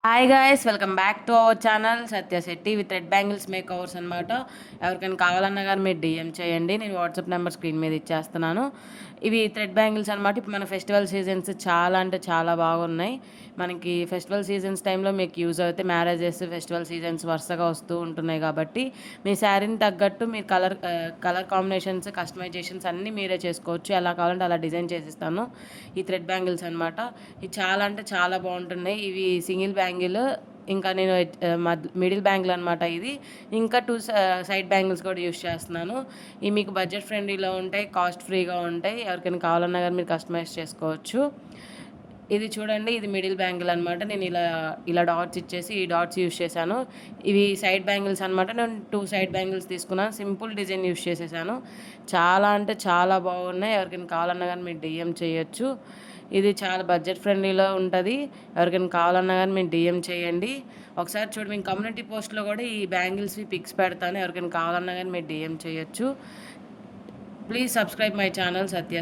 Hi guys, welcome back to our channel Satya Shetty with red bangles make overs అనమాట. ఎవరికైనా కావాలన్నా కానీ మీరు డిఎం చేయండి. నేను వాట్సాప్ నెంబర్ స్క్రీన్ మీద ఇచ్చేస్తున్నాను. ఇవి థ్రెడ్ బ్యాంగిల్స్ అనమాట. ఇప్పుడు మన ఫెస్టివల్ సీజన్స్ చాలా అంటే చాలా బాగున్నాయి. మనకి ఫెస్టివల్ సీజన్స్ టైంలో మీకు యూజ్ అవుతే మ్యారేజెస్ ఫెస్టివల్ సీజన్స్ వరుసగా వస్తూ ఉంటున్నాయి కాబట్టి మీ శారీని తగ్గట్టు మీరు కలర్ కాంబినేషన్స్ కస్టమైజేషన్స్ అన్నీ మీరే చేసుకోవచ్చు. ఎలా కావాలంటే అలా డిజైన్ చేసిస్తాను. ఈ థ్రెడ్ బ్యాంగిల్స్ అనమాట. ఇవి చాలా అంటే చాలా బాగుంటున్నాయి. ఇవి సింగిల్ బ్యాంగిల్, ఇంకా నేను మిడిల్ బ్యాంగిల్ అనమాట ఇది. ఇంకా టూ సైడ్ బ్యాంగిల్స్ కూడా యూస్ చేస్తున్నాను. ఇవి మీకు బడ్జెట్ ఫ్రెండ్లీలో ఉంటాయి, కాస్ట్ ఫ్రీగా ఉంటాయి. ఎవరికైనా కావాలన్నా కానీ మీరు కస్టమైజ్ చేసుకోవచ్చు. ఇది చూడండి, ఇది మిడిల్ బ్యాంగిల్ అనమాట. నేను ఇలా ఇలా డాట్స్ ఇచ్చేసి ఈ డాట్స్ యూస్ చేశాను. ఇవి సైడ్ బ్యాంగిల్స్ అనమాట. నేను 2 సైడ్ బ్యాంగిల్స్ తీసుకున్నాను. సింపుల్ డిజైన్ యూస్ చేసేసాను. చాలా అంటే చాలా బాగున్నాయి. ఎవరికైనా కావాలన్నా కానీ మీరు డిఎం చేయొచ్చు. ఇది చాలా బడ్జెట్ ఫ్రెండ్లీలో ఉంటుంది. ఎవరికైనా కావాలన్నా కానీ మీరు డిఎం చేయండి. ఒకసారి చూడండి, మేము కమ్యూనిటీ పోస్ట్లో కూడా ఈ బ్యాంగిల్స్వి పిక్స్ పెడతాను. ఎవరికైనా కావాలన్నా కానీ మీరు డిఎం చేయొచ్చు. Please subscribe my channel Satya.